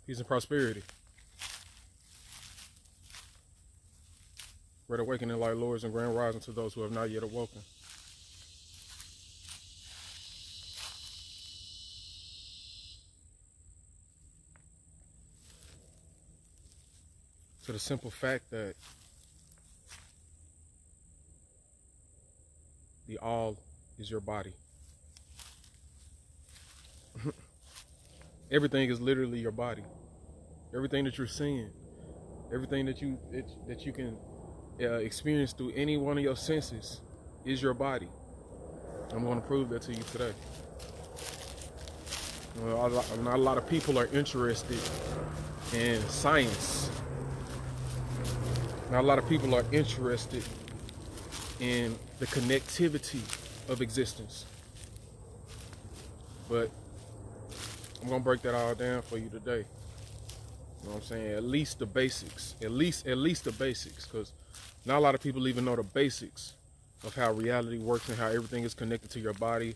Peace and prosperity. Great awakening, light lords, and grand rising to those who have not yet awoken. To the simple fact that the all is your body. Everything is literally your body. Everything that you're seeing, everything that you can experience through any one of your senses is your body. I'm going to prove that to you today. Not a lot of people are interested in science. Not a lot of people are interested in the connectivity of existence. But I'm going to break that all down for you today. You know what I'm saying? At least the basics. At least the basics. Because not a lot of people even know the basics of how reality works and how everything is connected to your body.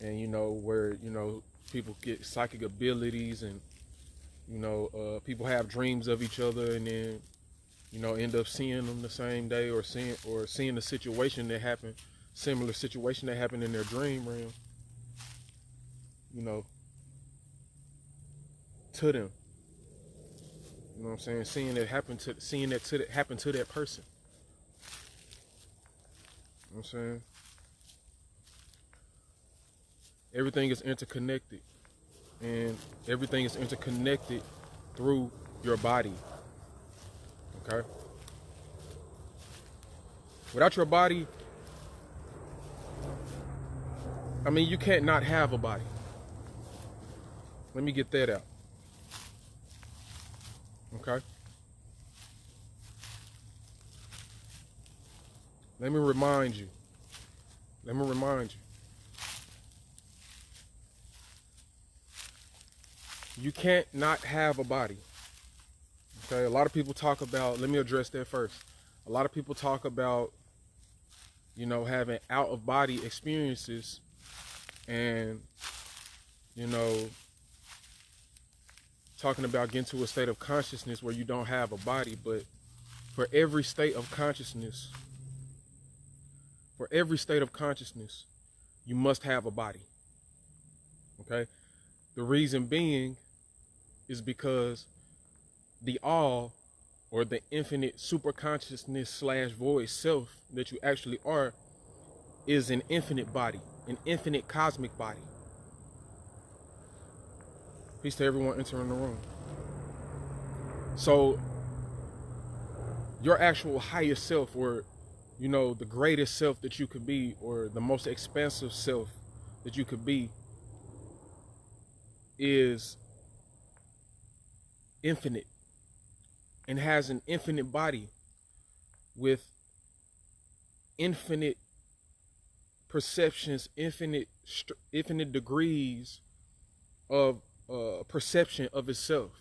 And, you know, where, you know, people get psychic abilities and, you know, people have dreams of each other and then, you know, end up seeing them the same day or seeing the situation that happened, similar situation that happened in their dream realm, you know, to them. You know what I'm saying? Seeing that happen to that person. You know what I'm saying? Everything is interconnected, and everything is interconnected through your body. Okay? Without your body, I mean, you can't not have a body. Let me get that out. Okay? Let me remind you. You can't not have a body. Okay, a lot of people talk about, let me address that first. A lot of people talk about, you know, having out of body experiences and, you know, talking about getting to a state of consciousness where you don't have a body. But for every state of consciousness, you must have a body. Okay? The reason being is because the all, or the infinite super consciousness / void self that you actually are, is an infinite body, an infinite cosmic body. Peace to everyone entering the room. So your actual higher self, or, you know, the greatest self that you could be, or the most expansive self that you could be, is infinite and has an infinite body with infinite perceptions, infinite degrees of perception of itself.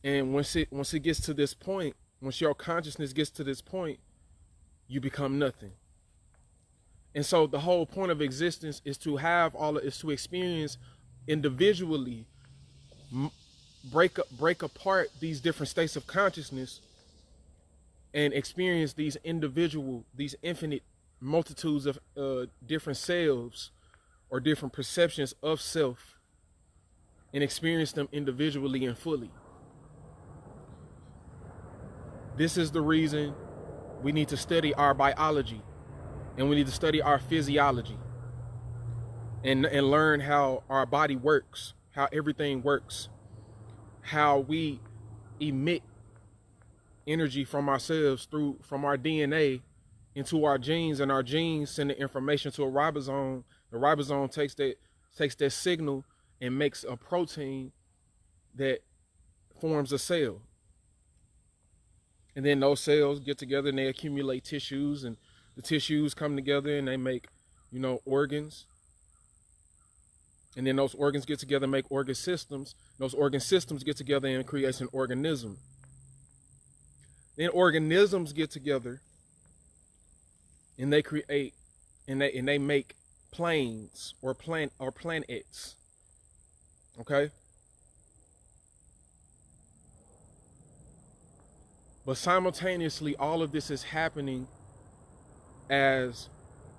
And once it gets to this point, once your consciousness gets to this point, you become nothing. And so the whole point of existence is to experience individually, break apart these different states of consciousness and experience these infinite multitudes of different selves or different perceptions of self, and experience them individually and fully. This is the reason we need to study our biology, and we need to study our physiology, and learn how our body works, how everything works, how we emit energy from ourselves from our DNA into our genes, and our genes send the information to a ribosome. The ribosome takes that signal and makes a protein that forms a cell. And then those cells get together and they accumulate tissues, and the tissues come together and they make, you know, organs. And then those organs get together and make organ systems. Those organ systems get together and create an organism. Then organisms get together and they create and they make planes or planets. Okay? But simultaneously, all of this is happening as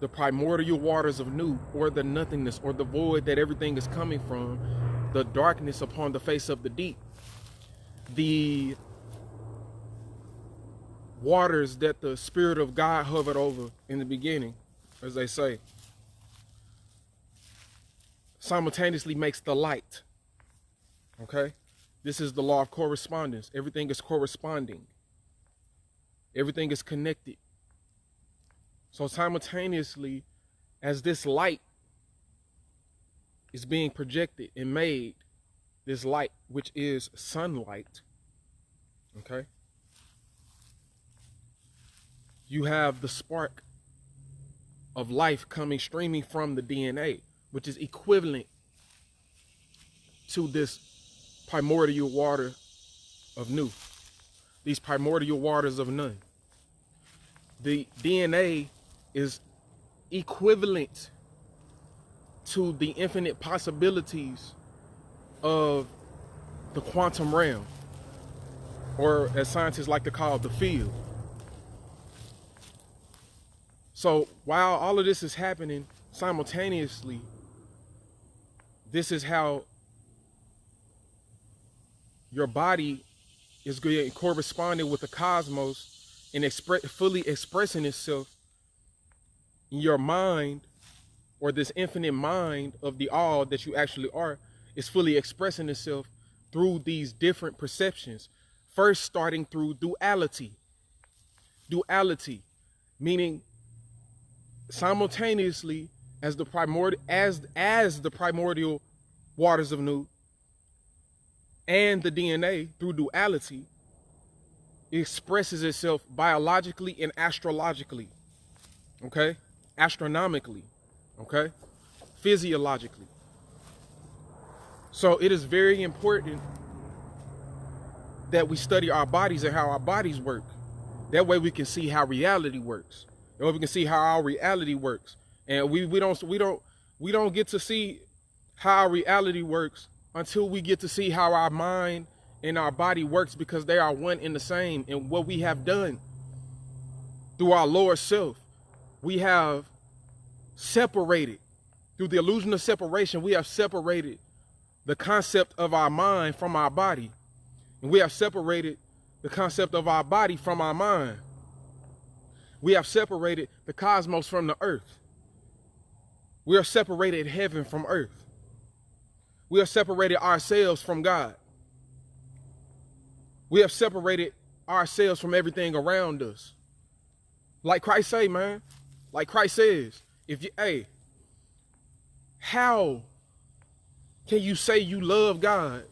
the primordial waters of Nu, or the nothingness, or the void that everything is coming from, the darkness upon the face of the deep, the waters that the Spirit of God hovered over in the beginning, as they say, simultaneously makes the light. Okay? This is the law of correspondence. Everything is corresponding. Everything is connected. So simultaneously, as this light is being projected and made, this light, which is sunlight, okay, you have the spark of life coming, streaming from the DNA, which is equivalent to this primordial water of Nu, these primordial waters of none. The DNA is equivalent to the infinite possibilities of the quantum realm, or as scientists like to call it, the field. So while all of this is happening simultaneously, this is how your body is corresponding with the cosmos and fully expressing itself in your mind, or this infinite mind of the all that you actually are, is fully expressing itself through these different perceptions. First, starting through duality. Duality, meaning simultaneously as the primordial waters of Nu and the DNA, through duality, it expresses itself biologically and astrologically. Okay? Astronomically. Okay? Physiologically. So it is very important that we study our bodies and how our bodies work. That way we can see how reality works. That way we can see how our reality works. And we don't get to see how our reality works until we get to see how our mind and our body works, because they are one and the same. And what we have done through our lower self, we have separated, through the illusion of separation, we have separated the concept of our mind from our body. And we have separated the concept of our body from our mind. We have separated the cosmos from the earth. We have separated heaven from earth. We have separated ourselves from God. We have separated ourselves from everything around us. Like Christ say, man. Like Christ says, how can you say you love God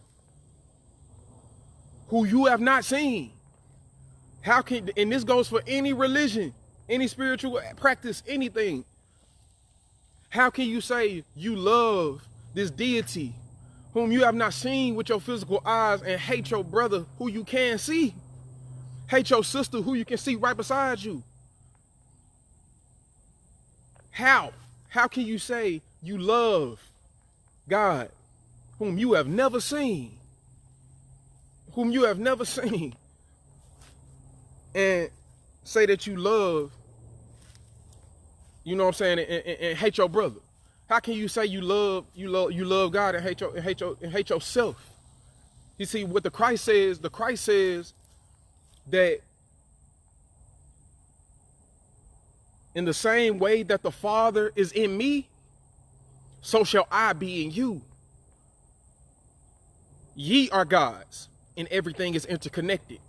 who you have not seen? How can, and this goes for any religion, any spiritual practice, anything. How can you say you love this deity whom you have not seen with your physical eyes, and hate your brother who you can see? Hate your sister who you can see right beside you? How? How can you say you love God whom you have never seen? Whom you have never seen, and say that you love, you know what I'm saying, and hate your brother? How can you say you love God and hate yourself? You see what the Christ says that in the same way that the Father is in me, so shall I be in you. Ye are gods, and everything is interconnected.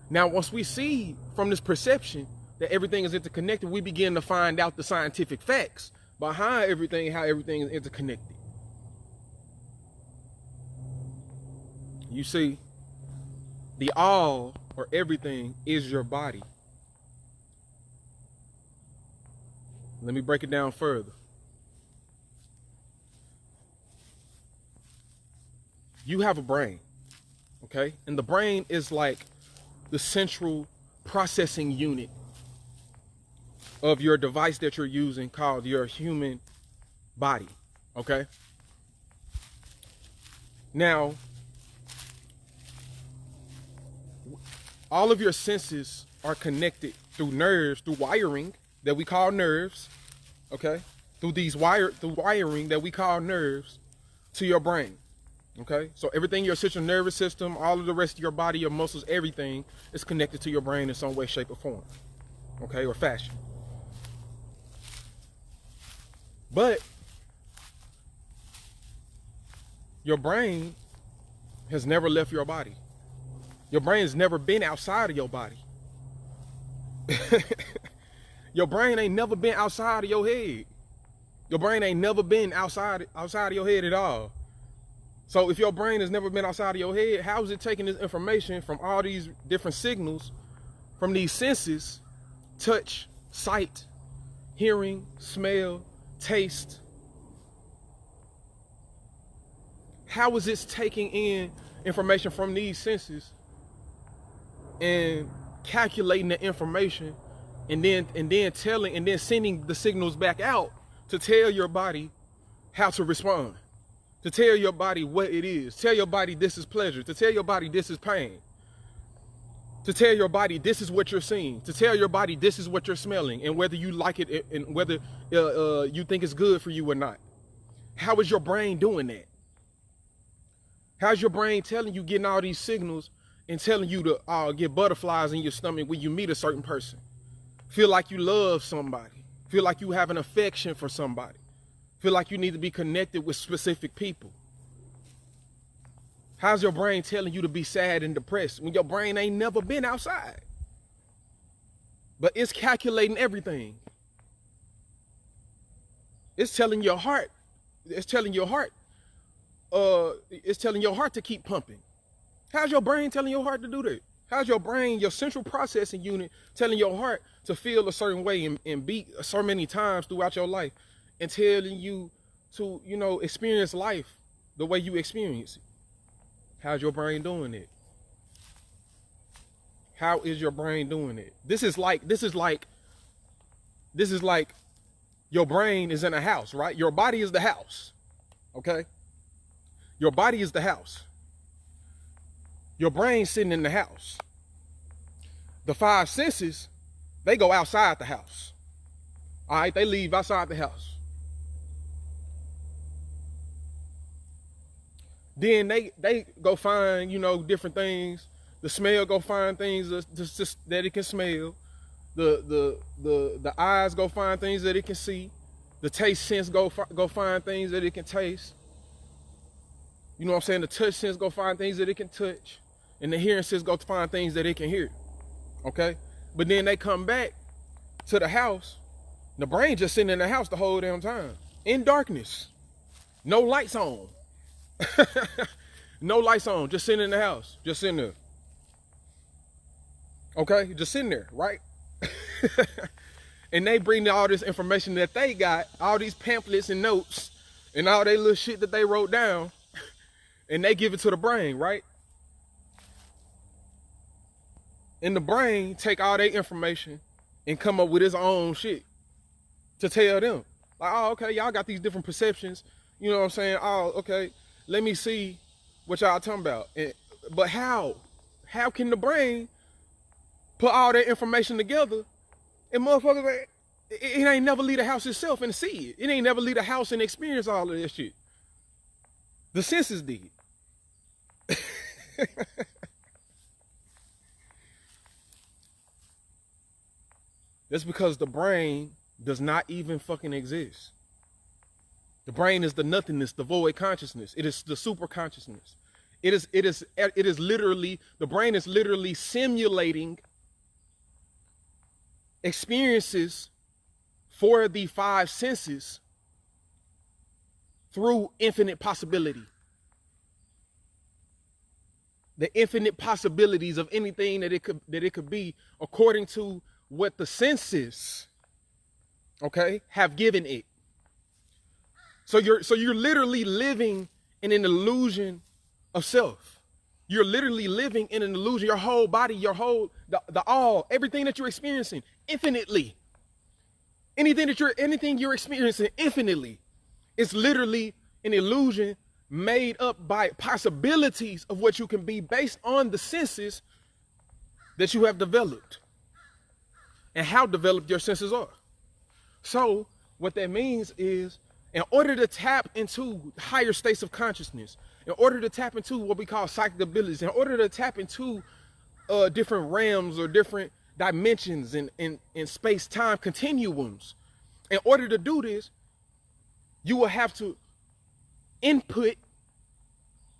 Now, once we see from this perception that everything is interconnected, we begin to find out the scientific facts behind everything, how everything is interconnected. You see, the all, or everything, is your body. Let me break it down further. You have a brain, okay? And the brain is like the central processing unit of your device that you're using, called your human body, okay? Now, All of your senses are connected through nerves, through wiring that we call nerves, okay? Through wiring that we call nerves to your brain, okay? So everything, your central nervous system, all of the rest of your body, your muscles, everything is connected to your brain in some way, shape, or form, okay, or fashion. But your brain has never left your body. Your brain has never been outside of your body. Your brain ain't never been outside of your head. Your brain ain't never been outside of your head at all. So if your brain has never been outside of your head, how is it taking this information from all these different signals, from these senses, touch, sight, hearing, smell, taste? How is it taking in information from these senses and calculating the information and then sending the signals back out to tell your body how to respond, to tell your body what it is, tell your body this is pleasure, to tell your body this is pain, to tell your body this is what you're seeing, to tell your body this is what you're smelling, and whether you like it and whether you think it's good for you or not. How is your brain doing that? How's your brain telling you, getting all these signals and telling you to get butterflies in your stomach when you meet a certain person? Feel like you love somebody. Feel like you have an affection for somebody. Feel like you need to be connected with specific people. How's your brain telling you to be sad and depressed when your brain ain't never been outside? But it's calculating everything. It's telling your heart. It's telling your heart to keep pumping. How's your brain telling your heart to do that? How's your brain, your central processing unit, telling your heart to feel a certain way and beat so many times throughout your life, and telling you to, experience life the way you experience it? How's your brain doing it? How is your brain doing it? This is like your brain is in a house, right? Your body is the house, okay? Your body is the house. Your brain's sitting in the house. The five senses, they go outside the house. All right, they leave outside the house. Then they go find, different things. The smell go find things that it can smell. The eyes go find things that it can see. The taste sense go find things that it can taste. You know what I'm saying? The touch sense go find things that it can touch. And the hearing sense go find things that it can hear. Okay? But then they come back to the house. The brain just sitting in the house the whole damn time. In darkness. No lights on. No lights on. Just sitting in the house. Just sitting there. Okay? Just sitting there, right? And they bring all this information that they got, all these pamphlets and notes, and all that little shit that they wrote down, and they give it to the brain, right? And the brain take all their information and come up with its own shit to tell them. Like, oh, okay, y'all got these different perceptions. You know what I'm saying? Oh, okay, let me see what y'all talking about. But how? How can the brain put all that information together and motherfuckers, it ain't never leave the house itself and see it. It ain't never leave the house and experience all of this shit. The senses did. That's because the brain does not even fucking exist. The brain is the nothingness, the void consciousness. It is the super consciousness. It is literally, the brain is literally simulating experiences for the five senses through infinite possibility. The infinite possibilities of anything that it could be according to what the senses, okay, have given it. So you're literally living in an illusion of self. You're literally living in an illusion. Your whole body, the all, everything that you're experiencing infinitely. Anything you're experiencing infinitely is literally an illusion made up by possibilities of what you can be based on the senses that you have developed and how developed your senses are. So what that means is, in order to tap into higher states of consciousness, in order to tap into what we call psychic abilities, in order to tap into different realms or different dimensions in space-time continuums, in order to do this, you will have to input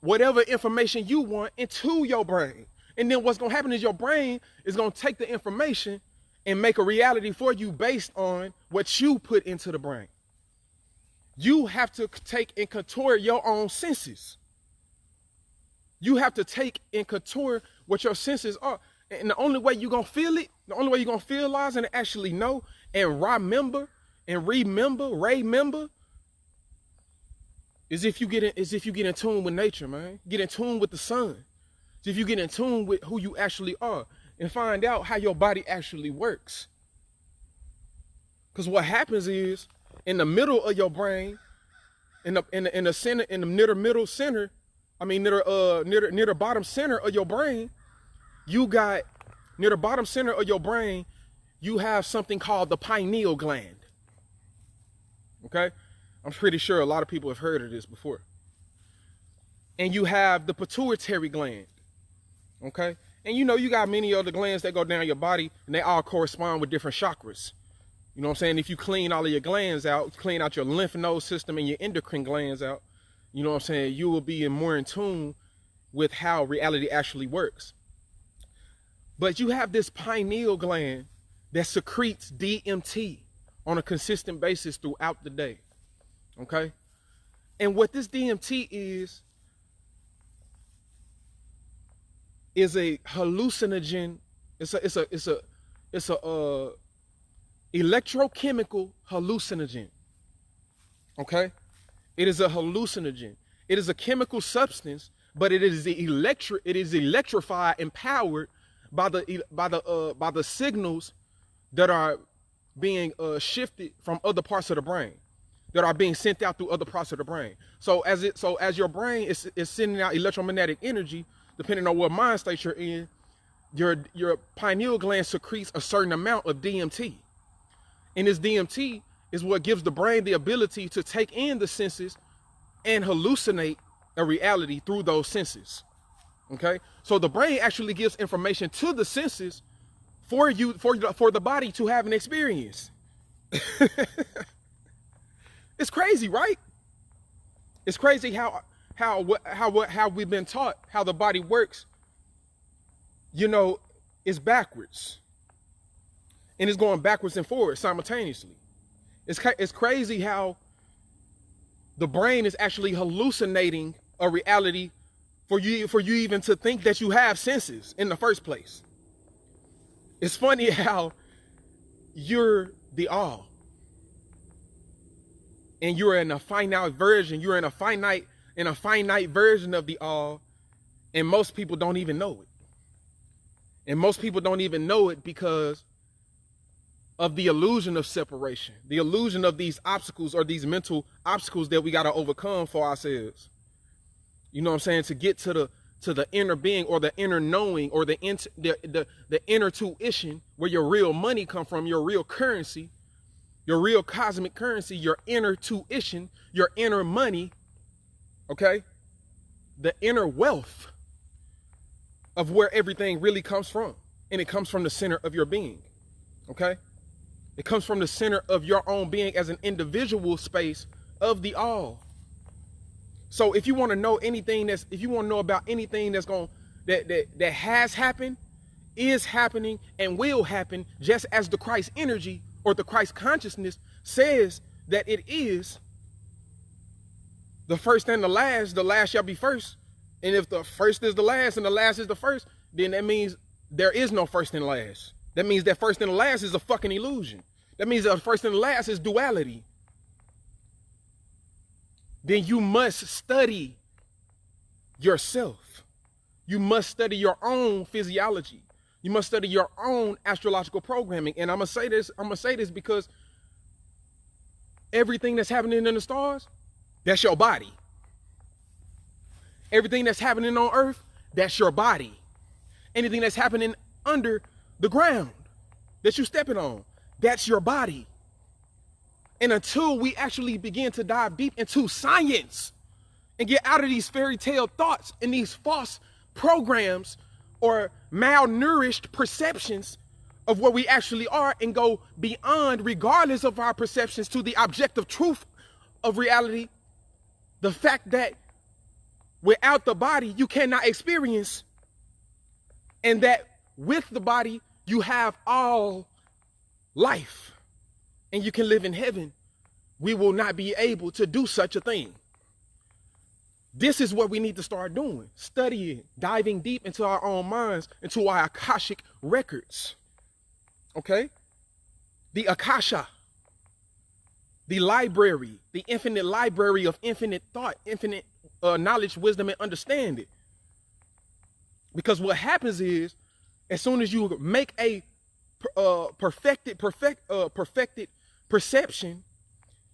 whatever information you want into your brain. And then what's going to happen is your brain is going to take the information and make a reality for you based on what you put into the brain. You have to take and contour your own senses. You have to take and contour what your senses are. And the only way you're going to feel it, the only way you're going to realize and actually know and remember is if you get in tune with nature, man. Get in tune with the sun. If you get in tune with who you actually are and find out how your body actually works. Because what happens is, in the middle of your brain, in the center, in the near the bottom center of your brain, you have something called the pineal gland. Okay? I'm pretty sure a lot of people have heard of this before. And you have the pituitary gland. Okay? And you know, you got many other glands that go down your body, and they all correspond with different chakras. You know what I'm saying? If you clean all of your glands out, clean out your lymph node system and your endocrine glands out, you know what I'm saying, you will be more in tune with how reality actually works. But you have this pineal gland that secretes DMT on a consistent basis throughout the day. Okay? And what this DMT is a hallucinogen. It's a electrochemical hallucinogen. Okay? It is a hallucinogen. It is a chemical substance, but it is electrified and powered by the signals that are being shifted from other parts of the brain, that are being sent out through other parts of the brain. So as your brain is sending out electromagnetic energy, depending on what mind state you're in, your pineal gland secretes a certain amount of DMT. And this DMT is what gives the brain the ability to take in the senses and hallucinate a reality through those senses. Okay? So the brain actually gives information to the senses for the body to have an experience. It's crazy, right? It's crazy how we've been taught how the body works. You know, it's backwards. And it's going backwards and forwards simultaneously. It's crazy how the brain is actually hallucinating a reality for you even to think that you have senses in the first place. It's funny how you're the all. And you're in a finite version. You're in a finite version of the all. And most people don't even know it. And most people don't even know it because of the illusion of separation, the illusion of these obstacles or these mental obstacles that we got to overcome for ourselves. You know what I'm saying? To get to the inner being or the inner knowing or the inner tuition where your real money come from, your real currency, your real cosmic currency, your inner tuition, your inner money, okay? The inner wealth of where everything really comes from. And it comes from the center of your being, okay? It comes from the center of your own being as an individual space of the all. So if you want to know anything if you want to know about anything that has happened, is happening, and will happen, just as the Christ energy or the Christ consciousness says that it is, the first and the last shall be first. And if the first is the last and the last is the first, then that means there is no first and last. That means that first and the last is a fucking illusion. That means that first and the last is duality. Then you must study yourself. You must study your own physiology. You must study your own astrological programming. And I'm gonna say this because everything that's happening in the stars, that's your body. Everything that's happening on earth, that's your body. Anything that's happening under the ground that you're stepping on. That's your body. And until we actually begin to dive deep into science and get out of these fairy tale thoughts and these false programs or malnourished perceptions of what we actually are and go beyond, regardless of our perceptions, to the objective truth of reality, the fact that without the body, you cannot experience, and that with the body, you have all life and you can live in heaven, we will not be able to do such a thing. This is what we need to start doing, studying, diving deep into our own minds, into our Akashic records. Okay? The Akasha, the library, the infinite library of infinite thought, infinite knowledge, wisdom, and understanding. Because what happens is, as soon as you make a perfected perception,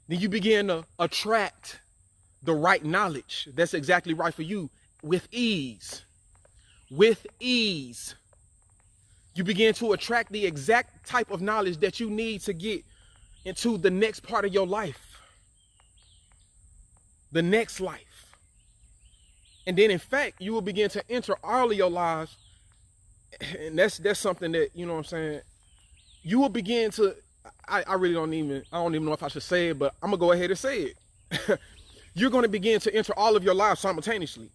then you begin to attract the right knowledge that's exactly right for you with ease. With ease. You begin to attract the exact type of knowledge that you need to get into the next part of your life. The next life. And then in fact, you will begin to enter all of your lives. And that's something that, you know what I'm saying, you will begin to, I don't even know if I should say it, but I'm gonna go ahead and say it. You're going to begin to enter all of your lives simultaneously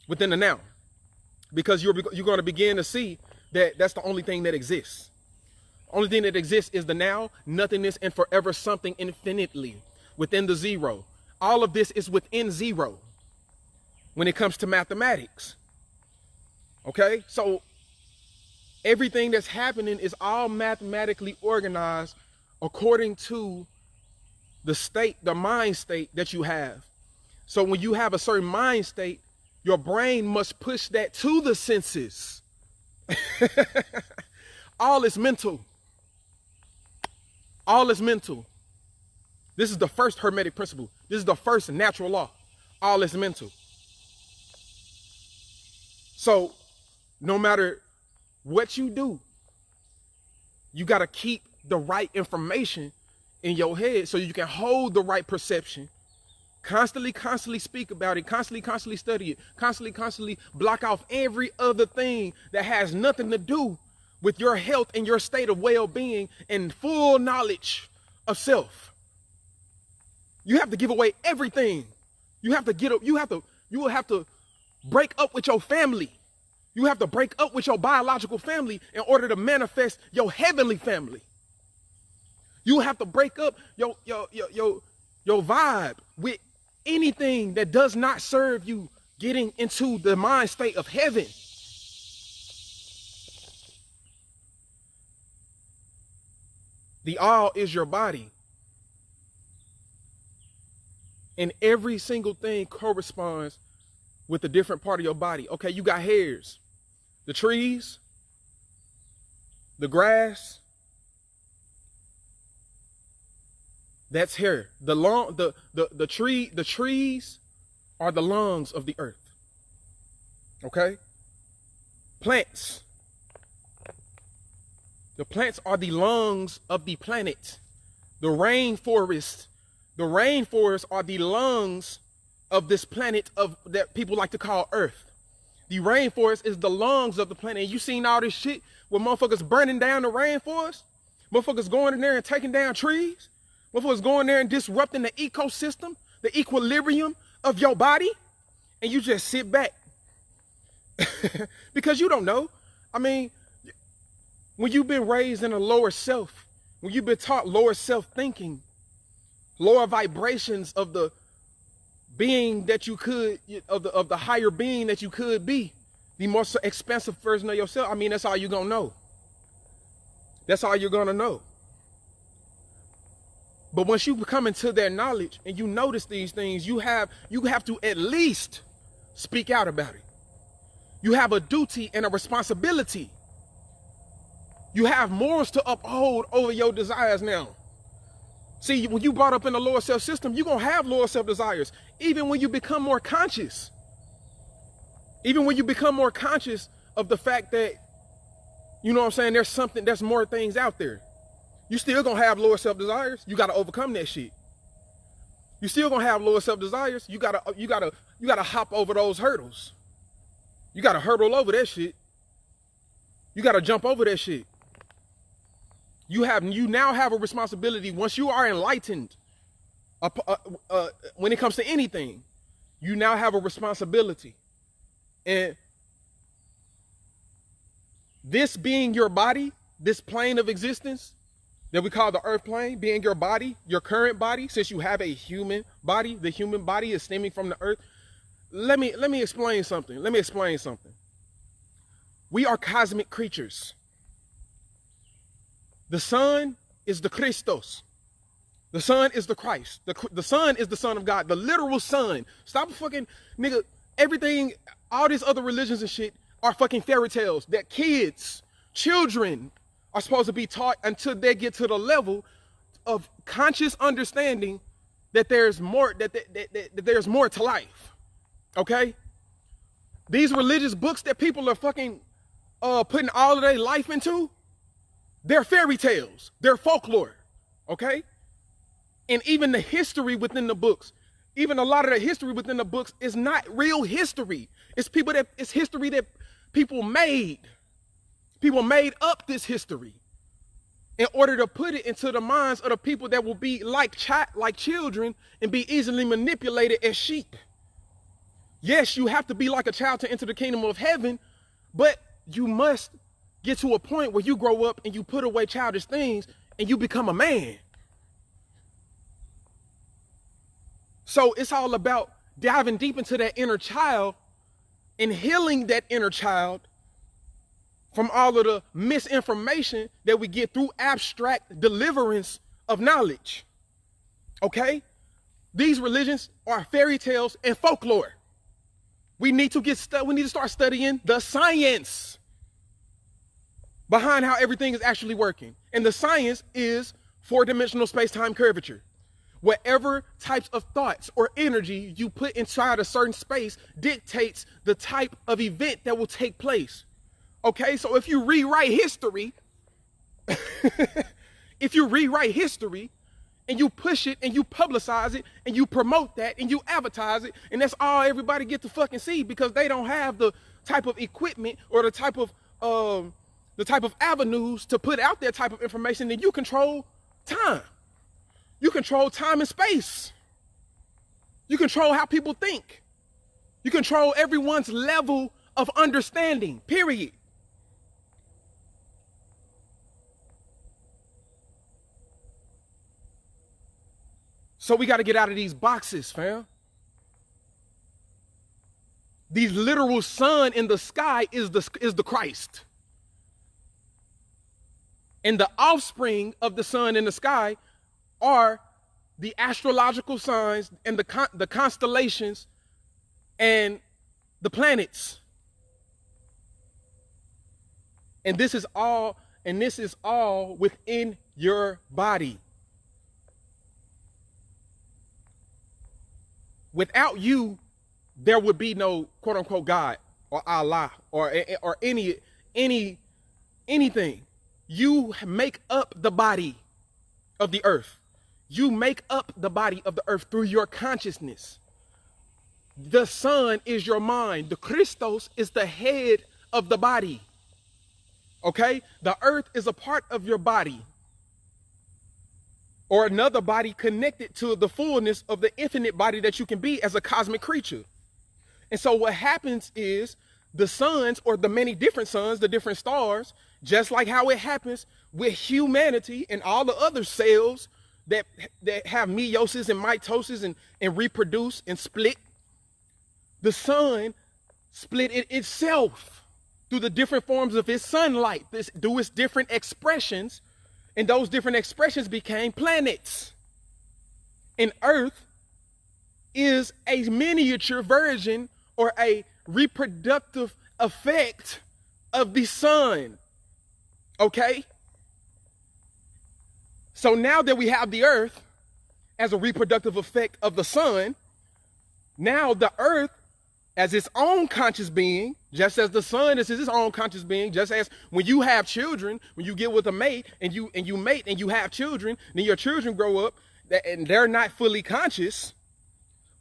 within the now, because you're going to begin to see that that's the only thing that exists. Only thing that exists is the now, nothingness, and forever something infinitely within the zero. All of this is within zero when it comes to mathematics. Okay, so everything that's happening is all mathematically organized according to the state, the mind state that you have. So when you have a certain mind state, your brain must push that to the senses. All is mental. All is mental. This is the first Hermetic principle. This is the first natural law. All is mental. So no matter what you do, you got to keep the right information in your head so you can hold the right perception. Constantly speak about it, constantly study it, constantly block off every other thing that has nothing to do with your health and your state of well-being and full knowledge of self. You have to give away everything. You have to get up, you will have to break up with your family. You have to break up with your biological family in order to manifest your heavenly family. You have to break up your vibe with anything that does not serve you getting into the mind state of heaven. The all is your body. And every single thing corresponds with a different part of your body. Okay, you got hairs. The trees, the grass, that's hair. The trees are the lungs of the earth. Okay? Plants. The plants are the lungs of the planet. The rainforests are the lungs of this planet that people like to call Earth. The rainforest is the lungs of the planet. And you seen all this shit where motherfuckers burning down the rainforest? Motherfuckers going in there and taking down trees? Motherfuckers going there and disrupting the ecosystem, the equilibrium of your body, and you just sit back. Because you don't know. I mean, when you've been raised in a lower self, when you've been taught lower self-thinking, lower vibrations of the being that you could, of the higher being that you could be, the more expansive version of yourself, I mean, that's all you're gonna know. That's all you're gonna know. But once you come into their knowledge and you notice these things, you have to at least speak out about it. You have a duty and a responsibility. You have morals to uphold over your desires now. See, when you brought up in the lower self system, you're going to have lower self desires. Even when you become more conscious. Even when you become more conscious of the fact that You know what I'm saying? There's more things out there. You still gonna have lower self-desires. You gotta overcome that shit. You still gonna have lower self-desires. You gotta hop over those hurdles. You gotta hurdle over that shit. You gotta jump over that shit. You now have a responsibility once you are enlightened. When it comes to anything, you now have a responsibility. And this being your body, this plane of existence that we call the earth plane, being your body, your current body, since you have a human body, the human body is stemming from the earth. Let me explain something. We are cosmic creatures. The sun is the Christos. The sun is the Christ. The sun is the Son of God, the literal sun. Stop fucking, nigga, everything, all these other religions and shit are fucking fairy tales that children are supposed to be taught until they get to the level of conscious understanding that there's more, that there's more to life. Okay? These religious books that people are fucking putting all of their life into, they're fairy tales. They're folklore. Okay? And even the history within the books, even a lot of the history within the books is not real history. It's history that people made. People made up this history in order to put it into the minds of the people that will be like children and be easily manipulated as sheep. Yes, you have to be like a child to enter the kingdom of heaven, but you must get to a point where you grow up and you put away childish things and you become a man. So it's all about diving deep into that inner child and healing that inner child from all of the misinformation that we get through abstract deliverance of knowledge. Okay? These religions are fairy tales and folklore. We need to start studying the science behind how everything is actually working. And the science is four-dimensional space-time curvature. Whatever types of thoughts or energy you put inside a certain space dictates the type of event that will take place. Okay, so if you rewrite history, and you push it and you publicize it and you promote that and you advertise it, and that's all everybody get to fucking see because they don't have the type of equipment or the type of avenues to put out that type of information, then you control time. You control time and space. You control how people think. You control everyone's level of understanding, period. So we got to get out of these boxes, fam. The literal sun in the sky is the Christ. And the offspring of the sun in the sky are the astrological signs and the constellations and the planets. And this is all within your body. Without you, there would be no quote unquote God or Allah or anything. You make up the body of the earth. You make up the body of the earth through your consciousness. The sun is your mind. The Christos is the head of the body. Okay? The earth is a part of your body, or another body connected to the fullness of the infinite body that you can be as a cosmic creature. And so what happens is the suns, or the many different suns, the different stars, just like how it happens with humanity and all the other cells that have meiosis and mitosis and reproduce and split, the sun split it itself through the different forms of its sunlight, through its different expressions. And those different expressions became planets. And Earth is a miniature version or a reproductive effect of the sun. Okay? So now that we have the Earth as a reproductive effect of the sun, now the Earth as its own conscious being, just as the sun is its own conscious being, just as when you have children, when you get with a mate and you mate and you have children, then your children grow up and they're not fully conscious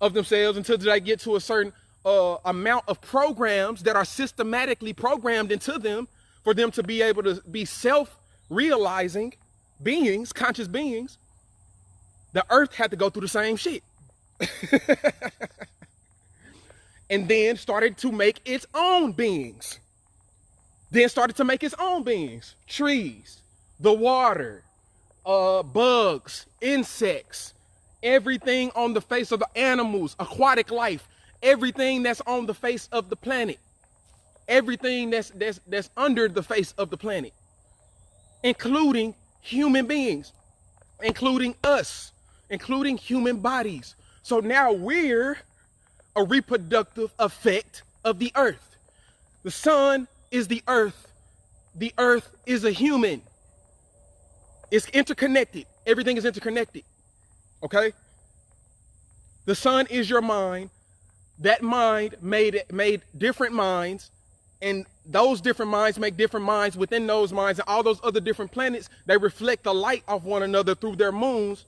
of themselves until they get to a certain amount of programs that are systematically programmed into them for them to be able to be self-realizing beings, conscious beings. The earth had to go through the same shit. And then started to make its own beings. Trees, the water, bugs, insects, everything on the face of the animals, aquatic life, everything that's on the face of the planet, everything that's under the face of the planet, including human beings, including us, including human bodies. So now we're a reproductive effect of the earth. The sun is the earth. The earth is a human. It's interconnected. Everything is interconnected. Okay? The sun is your mind. That mind made different minds, and those different minds make different minds within those minds, and all those other different planets, they reflect the light off one another through their moons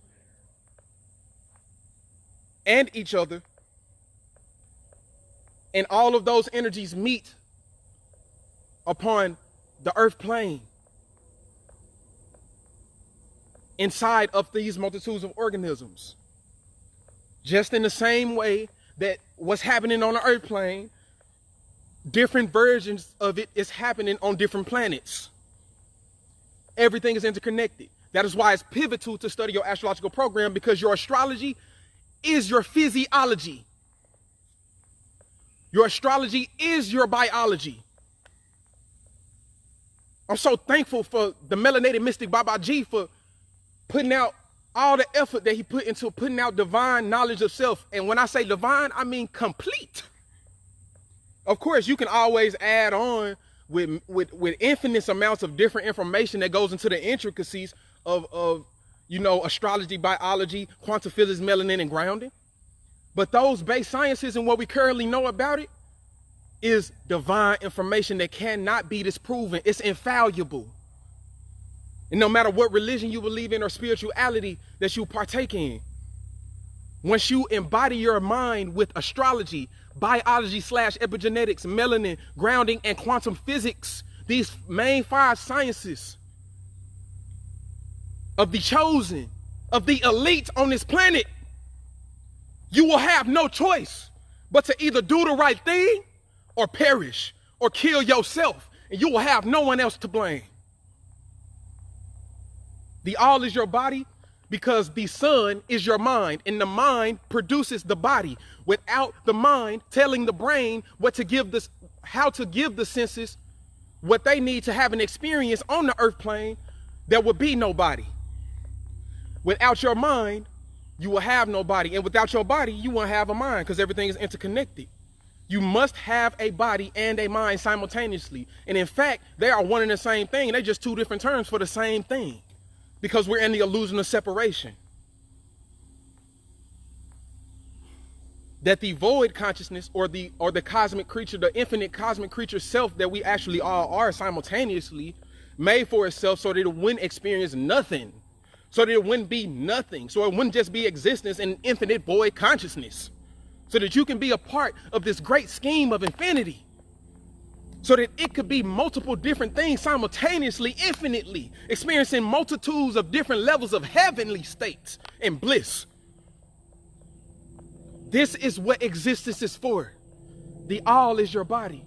and each other. And all of those energies meet upon the earth plane inside of these multitudes of organisms. Just in the same way that what's happening on the earth plane, different versions of it is happening on different planets. Everything is interconnected. That is why it's pivotal to study your astrological program, because your astrology is your physiology. Your astrology is your biology. I'm so thankful for the melanated mystic Baba G for putting out all the effort that he put into putting out divine knowledge of self. And when I say divine, I mean complete. Of course, you can always add on with infinite amounts of different information that goes into the intricacies of astrology, biology, quantum physics, melanin, and grounding. But those base sciences and what we currently know about it is divine information that cannot be disproven. It's infallible. And no matter what religion you believe in or spirituality that you partake in, once you embody your mind with astrology, biology / epigenetics, melanin, grounding, and quantum physics, these main 5 sciences of the chosen, of the elite on this planet, you will have no choice but to either do the right thing or perish or kill yourself, and you will have no one else to blame. The all is your body because the sun is your mind, and the mind produces the body. Without the mind telling the brain how to give the senses what they need to have an experience on the earth plane, there would be no body. Without your mind, you will have no body. And without your body, you won't have a mind, because everything is interconnected. You must have a body and a mind simultaneously. And in fact, they are one and the same thing. They're just 2 different terms for the same thing, because we're in the illusion of separation. That the void consciousness or the cosmic creature, the infinite cosmic creature self that we actually all are simultaneously, made for itself so that it wouldn't experience nothing. So that it wouldn't be nothing. So it wouldn't just be existence and infinite void consciousness. So that you can be a part of this great scheme of infinity. So that it could be multiple different things simultaneously, infinitely, experiencing multitudes of different levels of heavenly states and bliss. This is what existence is for. The all is your body.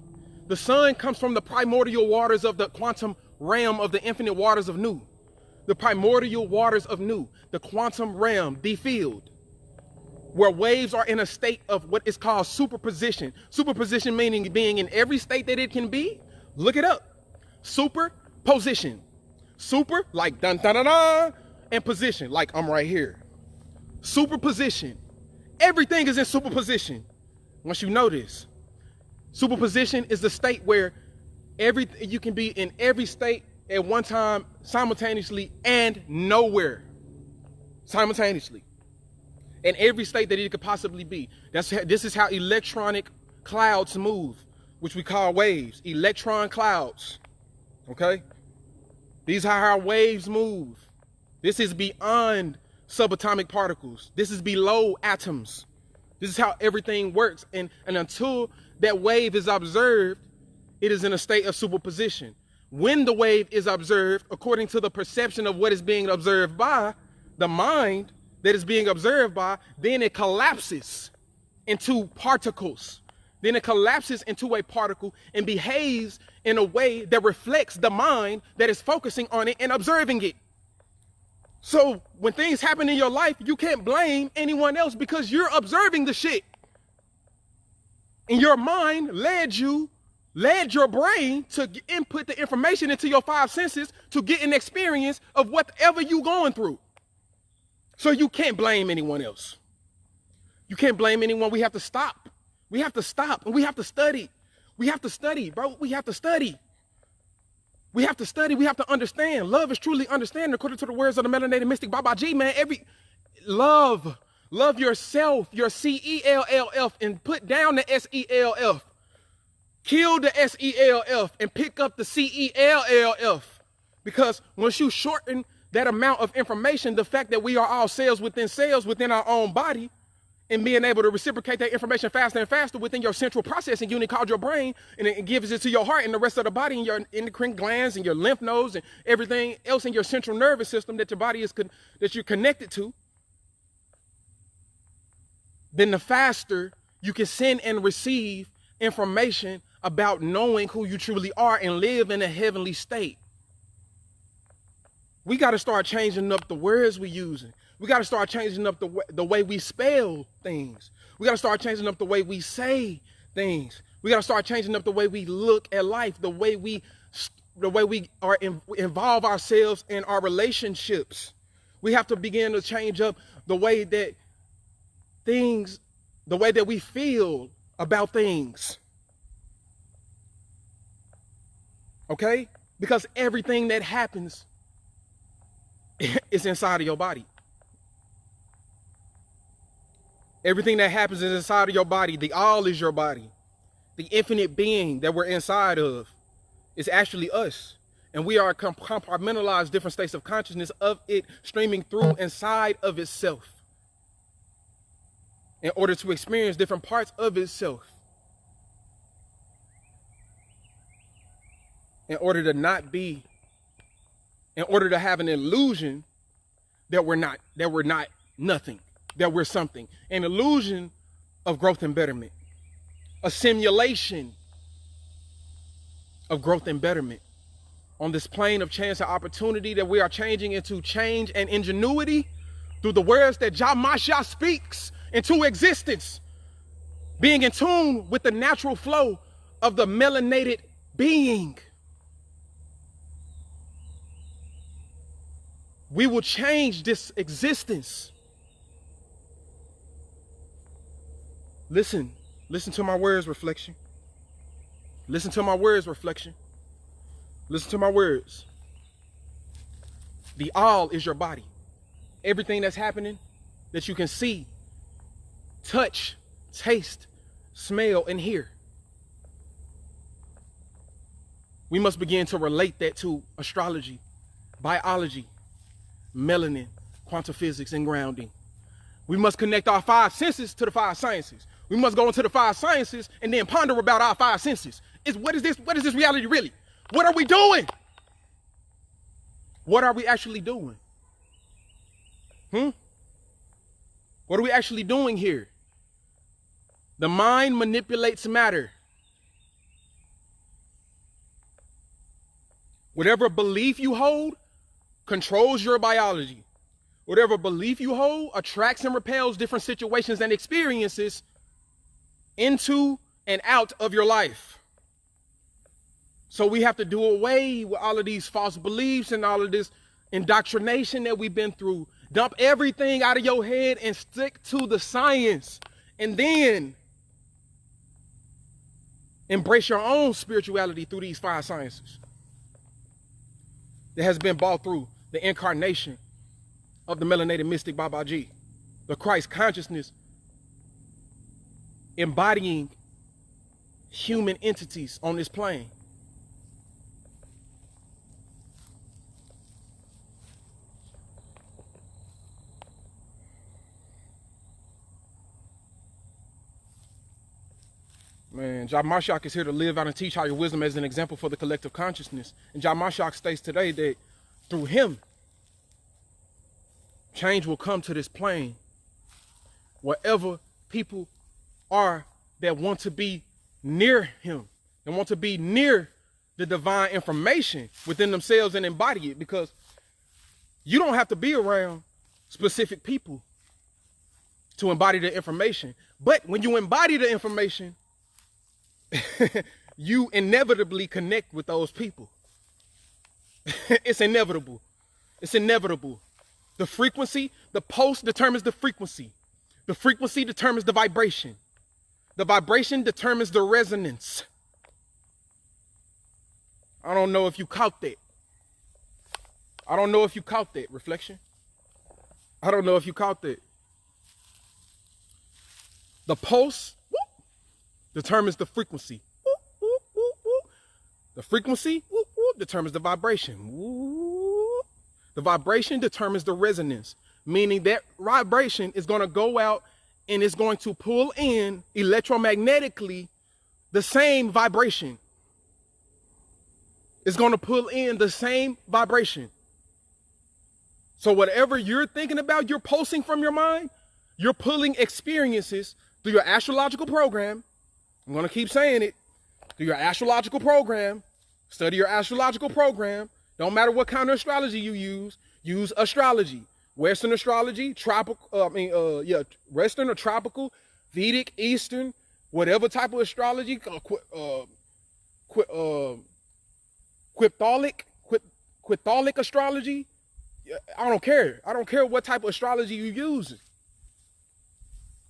The sun comes from the primordial waters of the quantum realm of the infinite waters of Nu. The primordial waters of Nu, the quantum realm, the field, where waves are in a state of what is called superposition. Superposition meaning being in every state that it can be. Look it up. Superposition. Super, like dun dun dun dun, and position, like I'm right here. Superposition. Everything is in superposition. Once you know this, superposition is the state where you can be in every state at one time simultaneously and nowhere simultaneously. In every state that it could possibly be. This is how electronic clouds move, which we call waves, electron clouds. Okay? These are how waves move. This is beyond subatomic particles. This is below atoms. This is how everything works. And until that wave is observed, it is in a state of superposition. When the wave is observed, according to the perception of what is being observed by, the mind that is being observed by, then it collapses into particles. Then it collapses into a particle and behaves in a way that reflects the mind that is focusing on it and observing it. So when things happen in your life, you can't blame anyone else because you're observing the shit. And your mind led your brain to input the information into your five senses to get an experience of whatever you're going through. So you can't blame anyone else. You can't blame anyone. We have to stop. We have to stop and we have to study. We have to study, bro. We have to study. We have to study. We have to understand. Love is truly understanding, according to the words of the melanated mystic Baba G, man. Love yourself, your C-E-L-L-F, and put down the S-E-L-F. Kill the S-E-L-F and pick up the C-E-L-L-F. Because once you shorten that amount of information, the fact that we are all cells within our own body, and being able to reciprocate that information faster and faster within your central processing unit called your brain, and it gives it to your heart and the rest of the body and your endocrine glands and your lymph nodes and everything else in your central nervous system that your body that you're connected to, then the faster you can send and receive information about knowing who you truly are and live in a heavenly state. We got to start changing up the words we're using. We got to start changing up the way we spell things. We got to start changing up the way we say things. We got to start changing up the way we look at life, the way we involve ourselves in our relationships. We have to begin to change up the way that we feel about things. Okay? Because everything that happens is inside of your body. Everything that happens is inside of your body. The all is your body. The infinite being that we're inside of is actually us. And we are compartmentalized different states of consciousness of it streaming through inside of itself in order to experience different parts of itself. In order to have an illusion that we're not nothing, that we're something. An illusion of growth and betterment. A simulation of growth and betterment. On this plane of chance and opportunity that we are changing into change and ingenuity through the words that Jah Masha speaks into existence. Being in tune with the natural flow of the melanated being. We will change this existence. Listen to my words, reflection. Listen to my words, reflection. Listen to my words. The all is your body. Everything that's happening that you can see, touch, taste, smell, and hear. We must begin to relate that to astrology, biology, melanin, quantum physics, and grounding. We must connect our five senses to the five sciences. We must go into the five sciences and then ponder about our five senses. What is this reality really? What are we doing? What are we actually doing? What are we actually doing here? The mind manipulates matter. Whatever belief you hold controls your biology. Whatever belief you hold attracts and repels different situations and experiences into and out of your life. So we have to do away with all of these false beliefs and all of this indoctrination that we've been through. Dump everything out of your head and stick to the science. And then embrace your own spirituality through these five sciences that has been brought through the incarnation of the melanated mystic Baba G, the Christ consciousness embodying human entities on this plane. Man, Jah Mashiach is here to live out and teach higher wisdom as an example for the collective consciousness. And Jah Mashiach states today that through him, change will come to this plane. Wherever people are that want to be near him and want to be near the divine information within themselves and embody it, because you don't have to be around specific people to embody the information. But when you embody the information, you inevitably connect with those people. It's inevitable. It's inevitable. The frequency, the pulse determines the frequency. The frequency determines the vibration. The vibration determines the resonance. I don't know if you caught that. I don't know if you caught that, reflection. I don't know if you caught that. The pulse determines the frequency. The frequency determines the vibration. The vibration determines the resonance, meaning that vibration is going to go out and it's going to pull in electromagnetically the same vibration. It's going to pull in the same vibration. So whatever you're thinking about, you're pulsing from your mind, you're pulling experiences through your astrological program. I'm going to keep saying it. Through your astrological program. Study your astrological program. Don't matter what kind of astrology you use astrology. Western astrology, Western or tropical, Vedic, Eastern, whatever type of astrology, Quitholic astrology. I don't care. I don't care what type of astrology you use.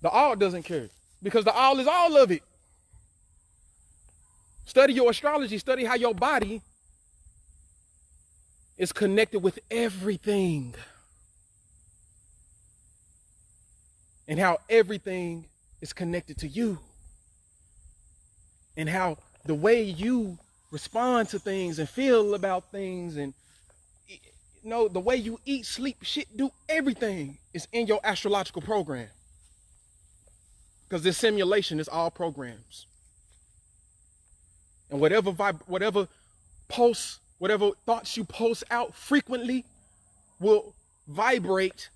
The all doesn't care, because the all is all of it. Study your astrology. Study how your body is connected with everything. And how everything is connected to you. And how the way you respond to things and feel about things and the way you eat, sleep, shit, do everything is in your astrological program. Because this simulation is all programs. And whatever pulse, whatever thoughts you pulse out frequently will vibrate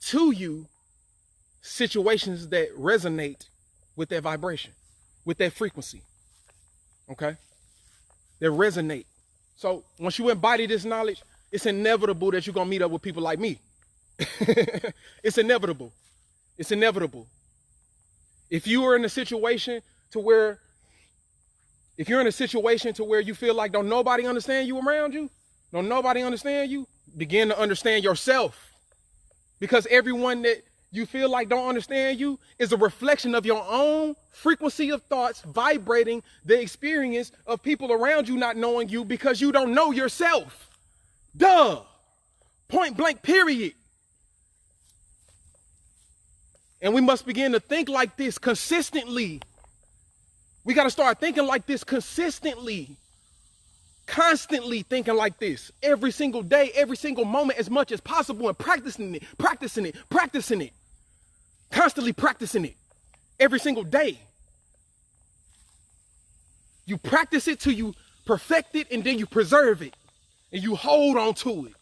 to you situations that resonate with that vibration, with that frequency. Okay? That resonate. So once you embody this knowledge, it's inevitable that you're going to meet up with people like me. It's inevitable. It's inevitable. If you are in a situation to where you feel like don't nobody understand you around you, don't nobody understand you, begin to understand yourself. Because everyone that you feel like don't understand you is a reflection of your own frequency of thoughts vibrating the experience of people around you not knowing you, because you don't know yourself. Duh. Point blank, period. And we must begin to think like this consistently. We got to start thinking like this consistently. Constantly thinking like this every single day, every single moment, as much as possible, and practicing it. Constantly practicing it every single day. You practice it till you perfect it, and then you preserve it. And you hold on to it.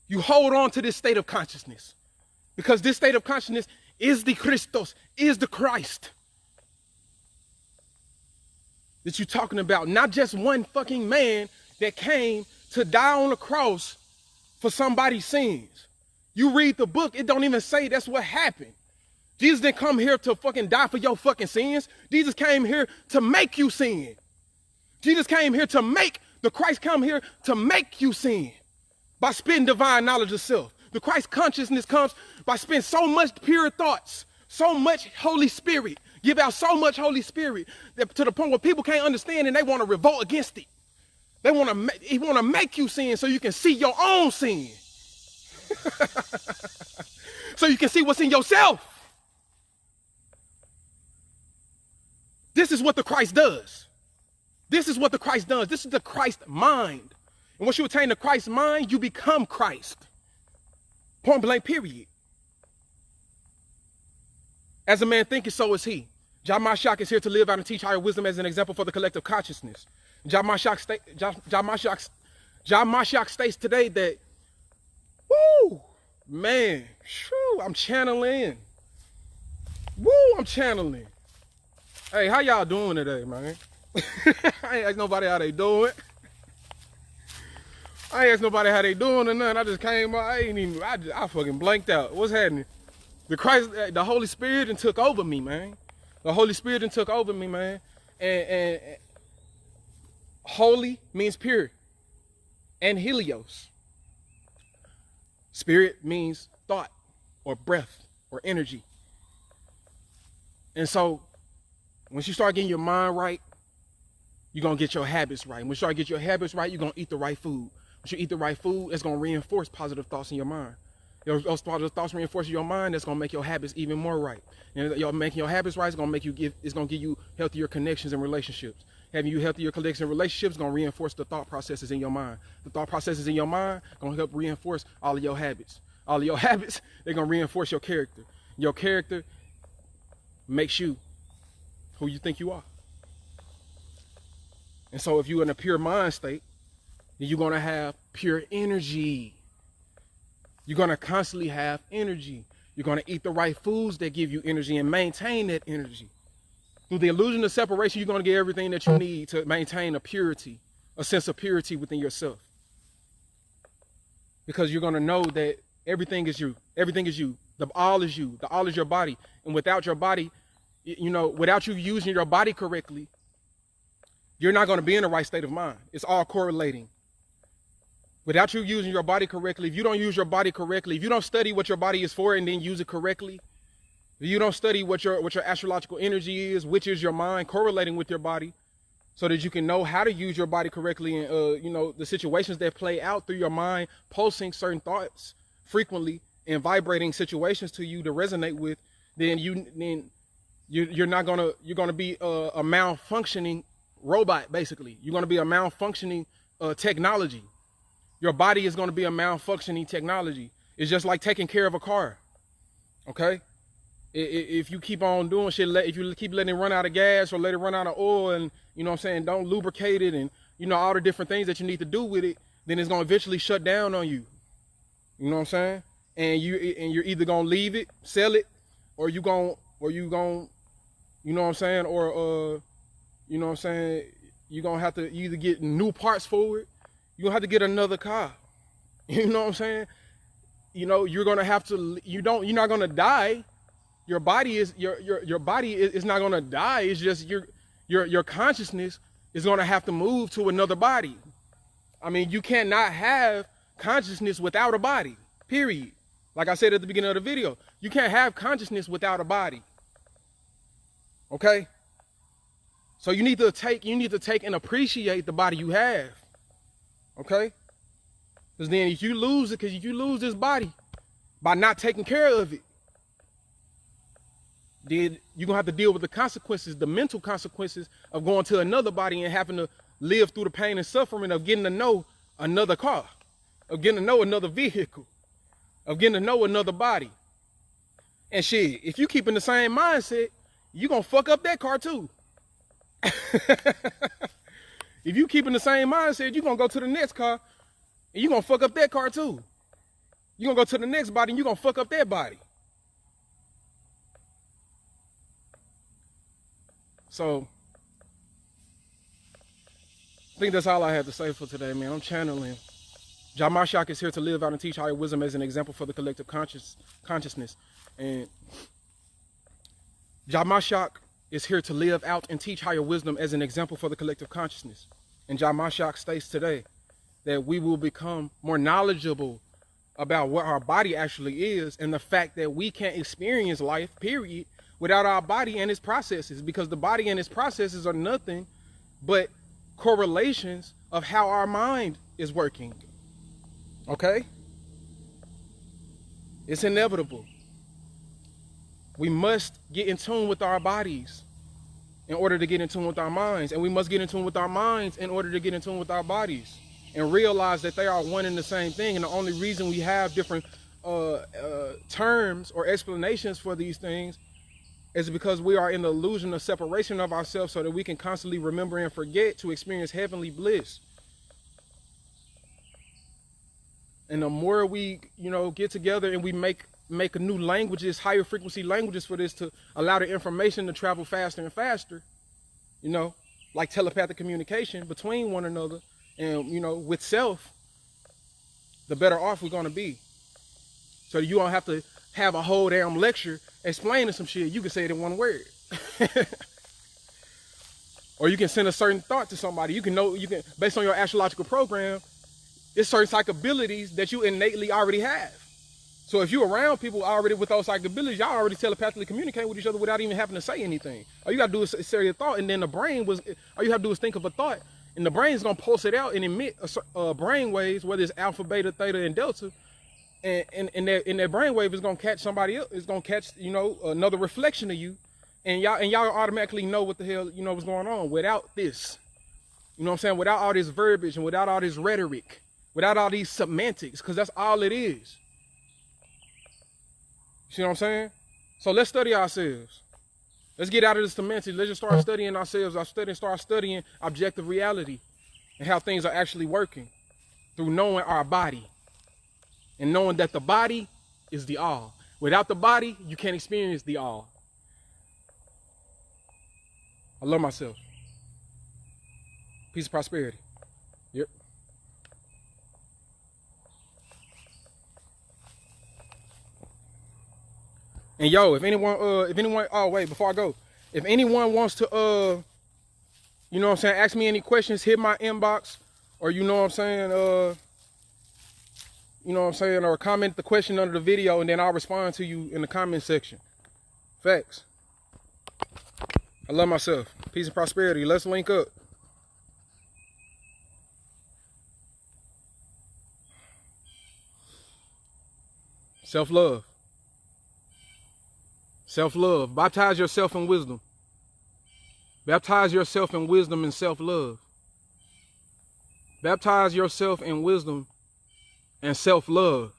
You hold on to this state of consciousness. Because this state of consciousness is the Christos, is the Christ that you're talking about. Not just one fucking man that came to die on the cross for somebody's sins. You read the book, it don't even say that's what happened. Jesus didn't come here to fucking die for your fucking sins. Jesus came here to make you sin. Jesus came here to make, the Christ come here to make you sin by spitting divine knowledge of self. The Christ consciousness comes by spending so much pure thoughts, so much Holy Spirit, give out so much Holy Spirit that to the point where people can't understand and they want to revolt against it. He want to make you sin so you can see your own sin. So you can see what's in yourself. This is what the Christ does. This is what the Christ does. This is the Christ mind. And once you attain the Christ mind, you become Christ. Point blank, period. As a man thinketh, so is he. Jah Mashiach is here to live out and teach higher wisdom as an example for the collective consciousness. Jah Mashiach states today that, woo, man, shoo, I'm channeling. Woo, I'm channeling. Hey, how y'all doing today, man? I ain't asked nobody how they doing. I ain't asked nobody how they doing or nothing. I just came up. I fucking blanked out. What's happening? The Holy Spirit and took over me, man. The Holy Spirit and took over me, man. And holy means pure. And helios. Spirit means thought or breath or energy. And so, once you start getting your mind right, you're going to get your habits right. When you start getting your habits right, you're going to eat the right food. Once you eat the right food, it's going to reinforce positive thoughts in your mind. Those positive thoughts reinforce your mind, that's going to make your habits even more right. And you're making your habits right, it's going to give you healthier connections and relationships. Having you healthier connections and relationships is going to reinforce the thought processes in your mind. The thought processes in your mind are going to help reinforce all of your habits. All of your habits, they're going to reinforce your character. Your character makes you who you think you are. And so if you're in a pure mind state, then you're going to have pure energy. You're going to constantly have energy. You're going to eat the right foods that give you energy and maintain that energy. Through the illusion of separation, you're going to get everything that you need to maintain a purity, a sense of purity within yourself. Because you're going to know that everything is you. Everything is you. The all is you. The all is your body. And without your body, without you using your body correctly, you're not going to be in the right state of mind. It's all correlating. Without you using your body correctly, if you don't use your body correctly, if you don't study what your body is for and then use it correctly, if you don't study what your astrological energy is, which is your mind correlating with your body, so that you can know how to use your body correctly and, the situations that play out through your mind, pulsing certain thoughts frequently and vibrating situations to you to resonate with, then you're gonna be a malfunctioning robot, basically. You're gonna be a malfunctioning technology. Your body is gonna be a malfunctioning technology. It's just like taking care of a car. Okay? If you keep on doing shit, if you keep letting it run out of gas or let it run out of oil and, don't lubricate it and, all the different things that you need to do with it, then it's gonna eventually shut down on you. You know what I'm saying? And you're either gonna leave it, sell it, or you gonna, you know what I'm saying? Or, you know what I'm saying? You're gonna have to either get new parts for it. You're gonna have to get another car. You know what I'm saying? You're gonna have to, you're not gonna die. Your body is, your body is not gonna die. It's just your consciousness is gonna have to move to another body. I mean, you cannot have consciousness without a body, period. Like I said at the beginning of the video, you can't have consciousness without a body. Okay? So you need to take and appreciate the body you have. Okay? Because then if you lose this body by not taking care of it, then you're going to have to deal with the consequences, the mental consequences of going to another body and having to live through the pain and suffering of getting to know another car, of getting to know another vehicle, of getting to know another body. And shit, if you keep in the same mindset, you're going to fuck up that car too. If you keep in the same mindset, you're going to go to the next car and you're going to fuck up that car too. You're going to go to the next body and you're going to fuck up that body. So, I think that's all I have to say for today, man. I'm channeling. Jah Mashiach is here to live out and teach higher wisdom as an example for the collective consciousness. And Jah Mashiach is here to live out and teach higher wisdom as an example for the collective consciousness. And Jah Mashiach states today that we will become more knowledgeable about what our body actually is and the fact that we can't experience life, period, without our body and its processes, because the body and its processes are nothing but correlations of how our mind is working. Okay? It's inevitable. We must get in tune with our bodies. in order to get in tune with our minds. And we must get in tune with our minds in order to get in tune with our bodies. And realize that they are one and the same thing. And the only reason we have different terms or explanations for these things is because we are in the illusion of separation of ourselves so that we can constantly remember and forget to experience heavenly bliss. And the more we, get together and we make new languages, higher frequency languages for this to allow the information to travel faster and faster, like telepathic communication between one another and, with self, the better off we're going to be. So you don't have to have a whole damn lecture explaining some shit. You can say it in one word. Or you can send a certain thought to somebody. You can based on your astrological program, there's certain psych abilities that you innately already have. So if you're around people already with those psych abilities, y'all already telepathically communicate with each other without even having to say anything. All you got to do is say a thought, and then all you have to do is think of a thought, and the brain's going to pulse it out and emit brain waves, whether it's alpha, beta, theta, and delta. And that brain wave is going to catch somebody else. It's going to catch, another reflection of you. And y'all automatically know what the hell, what's going on without this. You know what I'm saying? Without all this verbiage and without all this rhetoric, without all these semantics, because that's all it is. You see what I'm saying? So let's study ourselves. Let's get out of the semantics. Let's just start studying ourselves. Start studying objective reality and how things are actually working through knowing our body and knowing that the body is the all. Without the body, you can't experience the all. I love myself. Peace and prosperity. Yep. And yo, if anyone, oh wait, before I go, if anyone wants to, ask me any questions, hit my inbox, or or comment the question under the video, and then I'll respond to you in the comment section. Facts. I love myself. Peace and prosperity. Let's link up. Self-love. Self-love. Baptize yourself in wisdom. Baptize yourself in wisdom and self-love. Baptize yourself in wisdom and self-love.